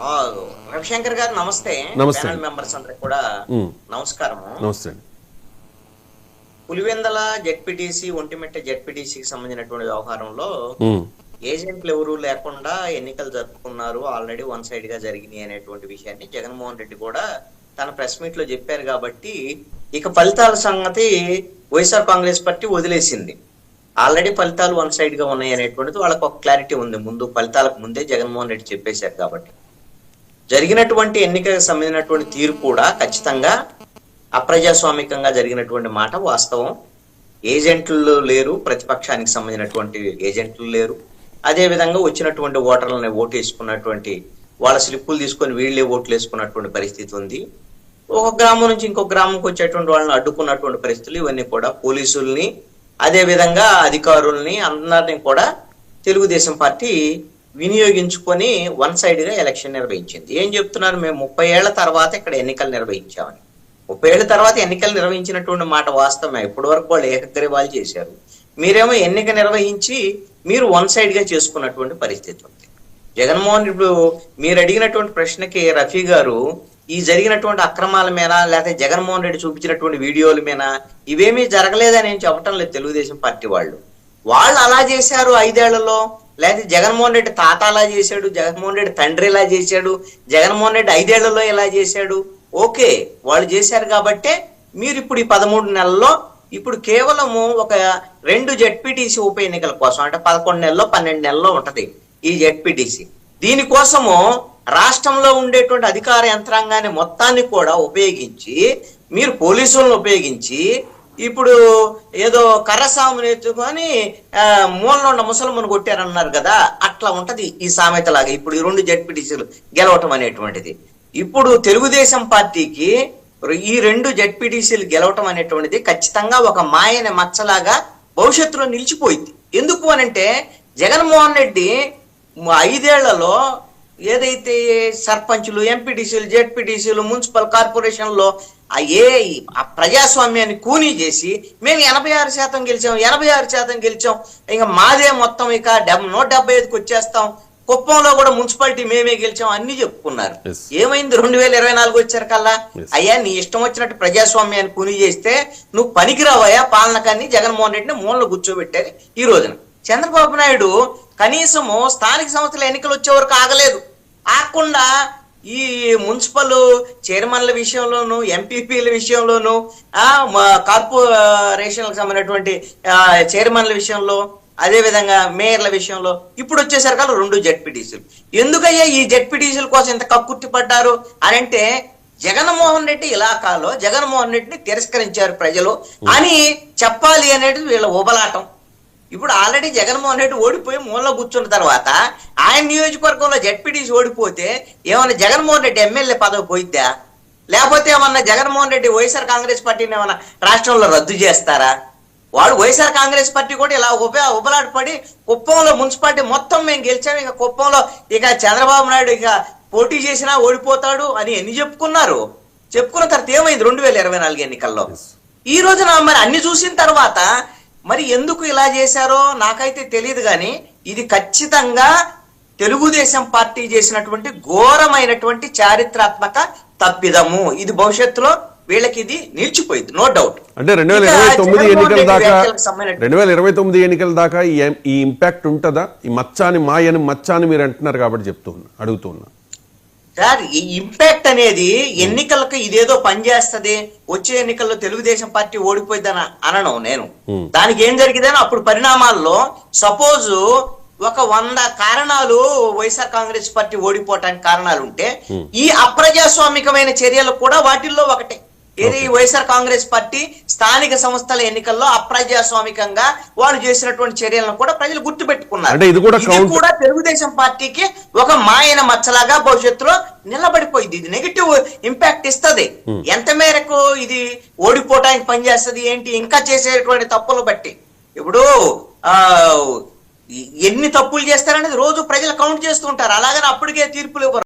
ఆ, రవిశంకర్ గారు నమస్తే. నమస్తే ప్యానల్ అండి. మెంబర్స్ అందరికి కూడా నమస్కారము. నమస్తే అండి. పులివెందల జెడ్పీటీసీ, ఒంటిమిట్ట జెడ్పీటీసీకి సంబంధించినటువంటి వ్యవహారంలో ఉమ్, ఏజెంట్లు ఎవరూ లేకుండా ఎన్నికలు జరుపుకున్నారు, ఆల్రెడీ వన్ సైడ్ గా జరిగినాయి అనేటువంటి విషయాన్ని జగన్మోహన్ రెడ్డి కూడా తన ప్రెస్ మీట్ లో చెప్పారు. కాబట్టి ఇక ఫలితాల సంగతి వైఎస్ఆర్ కాంగ్రెస్ పార్టీ వదిలేసింది. ఆల్రెడీ ఫలితాలు వన్ సైడ్ గా ఉన్నాయి అనేటువంటిది వాళ్ళకు ఒక క్లారిటీ ఉంది. ముందు ఫలితాలకు ముందే జగన్మోహన్ రెడ్డి చెప్పేశారు. కాబట్టి జరిగినటువంటి ఎన్నికలకు సంబంధించినటువంటి తీరు కూడా ఖచ్చితంగా అప్రజాస్వామికంగా జరిగినటువంటి మాట వాస్తవం. ఏజెంట్లు లేరు, ప్రతిపక్షానికి సంబంధించినటువంటి ఏజెంట్లు లేరు. అదే విధంగా వచ్చినటువంటి ఓటర్లని ఓటు వేసుకున్నటువంటి వాళ్ళ స్లిప్పులు తీసుకొని వీళ్ళే ఓట్లు వేసుకున్నటువంటి పరిస్థితి ఉంది. ఒక గ్రామం నుంచి ఇంకొక గ్రామంకి వచ్చేటువంటి వాళ్ళని అడ్డుకున్నటువంటి పరిస్థితులు ఇవన్నీ కూడా పోలీసుల్ని, అదే విధంగా అధికారుల్ని అందరినీ కూడా తెలుగుదేశం పార్టీ వినియోగించుకొని వన్ సైడ్ గా ఎలక్షన్ నిర్వహించింది. ఏం చెప్తున్నారు, మేము 30 ఏళ్ల తర్వాత ఇక్కడ ఎన్నికలు నిర్వహించామని. 30 ఏళ్ల తర్వాత ఎన్నికలు నిర్వహించినటువంటి మాట వాస్తవమే. ఇప్పటి వరకు వాళ్ళు ఏకగ్రీవాలు చేశారు, మీరేమో ఎన్నిక నిర్వహించి మీరు వన్ సైడ్ గా చేసుకున్నటువంటి పరిస్థితి ఉంది. జగన్మోహన్ ఇప్పుడు మీరు అడిగినటువంటి ప్రశ్నకి రఫీ గారు ఈ జరిగినటువంటి అక్రమాల మీద లేకపోతే జగన్మోహన్ రెడ్డి చూపించినటువంటి వీడియోల మీద ఇవేమీ జరగలేదని నేను చెప్పటం లేదు. తెలుగుదేశం పార్టీ వాళ్ళు అలా చేశారు 5 ఏళ్లలో, లేకపోతే జగన్మోహన్ రెడ్డి తాత అలా చేశాడు, జగన్మోహన్ రెడ్డి తండ్రి ఇలా చేశాడు, జగన్మోహన్ రెడ్డి 5 ఏళ్లలో ఇలా చేశాడు. ఓకే, వాళ్ళు చేశారు కాబట్టే మీరు ఇప్పుడు ఈ 13 నెలల్లో ఇప్పుడు కేవలము ఒక 2 జెడ్పీటీసీ ఉప ఎన్నికల కోసం, అంటే 11 నెలల్లో 12 నెలల్లో ఉంటది ఈ జెడ్పీటీసీ. దీనికోసము రాష్ట్రంలో ఉండేటువంటి అధికార యంత్రాంగాన్ని మొత్తాన్ని కూడా ఉపయోగించి మీరు పోలీసులను ఉపయోగించి ఇప్పుడు ఏదో కర్రసామును ఎత్తుకొని మూలలో ఉన్న ముసలమ్మను కొట్టారన్నారు కదా, అట్లా ఉంటది ఈ సామెతలాగా ఇప్పుడు ఈ 2 జెడ్పీటీసీలు గెలవటం అనేటువంటిది. ఇప్పుడు తెలుగుదేశం పార్టీకి ఈ 2 జెడ్పీటీసీలు గెలవటం అనేటువంటిది ఖచ్చితంగా ఒక మాయని మచ్చలాగా భవిష్యత్తులో నిలిచిపోయింది. ఎందుకు అనంటే జగన్మోహన్ రెడ్డి 5 ఏళ్లలో ఏదైతే సర్పంచులు, ఎంపీటీసీలు, జెడ్పీటీసీలు, మున్సిపల్ కార్పొరేషన్లో ఆ ప్రజాస్వామ్యాన్ని కూనీ చేసి మేము 86% గెలిచాం, 86% గెలిచాం, ఇంకా మాదే మొత్తం ఇక 175కి వచ్చేస్తాం, కుప్పంలో కూడా మున్సిపాలిటీ మేమే గెలిచాం అన్ని చెప్పుకున్నారు. ఏమైంది 2024 వచ్చారు కల్లా? అయ్యా నీ ఇష్టం వచ్చినట్టు ప్రజాస్వామ్యాన్ని కూనీ చేస్తే నువ్వు పనికిరావయ్యా పాలనకాన్ని జగన్మోహన్ రెడ్డిని మూలలో కూర్చోబెట్టారు. ఈ రోజున చంద్రబాబు నాయుడు కనీసము స్థానిక సంస్థల ఎన్నికలు వచ్చే వరకు ఆగలేదు. ఆగకుండా ఈ మున్సిపల్ చైర్మన్ల విషయంలోను, ఎంపీపీల విషయంలోను, కార్పొరేషన్లకు సంబంధించినటువంటి చైర్మన్ల విషయంలో, అదే విధంగా మేయర్ల విషయంలో ఇప్పుడు వచ్చేసరికి 2 జెడ్పీటీసీలు. ఎందుకయ్యా ఈ జెడ్పీటీసీల కోసం ఇంత కక్కుర్తి పడ్డారు అని అంటే జగన్మోహన్ రెడ్డి ఇలాకాలో జగన్మోహన్ రెడ్డిని తిరస్కరించారు ప్రజలు అని చెప్పాలి అనేది వీళ్ళ ఉబలాటం. ఇప్పుడు ఆల్రెడీ జగన్మోహన్ రెడ్డి ఓడిపోయి మూలలో కూర్చున్న తర్వాత ఆయన నియోజకవర్గంలో జెడ్పీటీసీ ఓడిపోతే ఏమన్నా జగన్మోహన్ రెడ్డి ఎమ్మెల్యే పదవి పోయిద్దా? లేకపోతే ఏమన్నా జగన్మోహన్ రెడ్డి వైఎస్ఆర్ కాంగ్రెస్ పార్టీని ఏమన్నా రాష్ట్రంలో రద్దు చేస్తారా? వాడు వైఎస్ఆర్ కాంగ్రెస్ పార్టీ కూడా ఇలా ఉబలాట పడి కుప్పంలో మున్సిపాలిటీ మొత్తం మేము గెలిచాము, ఇక కుప్పంలో ఇక చంద్రబాబు నాయుడు ఇక పోటీ చేసినా ఓడిపోతాడు అని ఎన్ని చెప్పుకున్నారు. చెప్పుకున్న తర్వాత ఏమైంది 2024 ఎన్నికల్లో? ఈ రోజున మరి అన్ని చూసిన తర్వాత మరి ఎందుకు ఇలా చేశారో నాకైతే తెలియదు. కానీ ఇది ఖచ్చితంగా తెలుగుదేశం పార్టీ చేసినటువంటి ఘోరమైనటువంటి చారిత్రాత్మక తప్పిదము. ఇది భవిష్యత్తులో వీళ్ళకి ఇది నిలిచిపోయింది, నో డౌట్. అంటే 2029 ఎన్నికల దాకా ఈ ఇంపాక్ట్ ఉంటుందా? ఈ మచ్చాని మీరు అంటున్నారు కాబట్టి అడుగుతున్నా సార్. ఈ ఇంపాక్ట్ అనేది ఎన్నికలకు ఇదేదో పనిచేస్తుంది, వచ్చే ఎన్నికల్లో తెలుగుదేశం పార్టీ ఓడిపోయిందని అనను నేను. దానికి ఏం జరిగిందని అప్పుడు పరిణామాల్లో సపోజ్ ఒక 100 కారణాలు వైఎస్ఆర్ కాంగ్రెస్ పార్టీ ఓడిపోవటానికి కారణాలు ఉంటే ఈ అప్రజాస్వామికమైన చర్యలు కూడా వాటిల్లో ఒకటే. ఏది వైఎస్ఆర్ కాంగ్రెస్ పార్టీ స్థానిక సంస్థల ఎన్నికల్లో అప్రజాస్వామికంగా వాళ్ళు చేసినటువంటి చర్యలను కూడా ప్రజలు గుర్తు పెట్టుకున్నారు. ఇది కూడా తెలుగుదేశం పార్టీకి ఒక మాయన మచ్చలాగా భవిష్యత్తులో నిలబడిపోయింది. ఇది నెగిటివ్ ఇంపాక్ట్ ఇస్తుంది. ఎంత మేరకు ఇది ఓడిపోవటానికి పనిచేస్తుంది ఏంటి, ఇంకా చేసేటువంటి తప్పులు బట్టి. ఇప్పుడు ఎన్ని తప్పులు చేస్తారనేది రోజు ప్రజలు కౌంట్ చేస్తూ ఉంటారు. అలాగని అప్పటికే తీర్పులు ఇవ్వరు.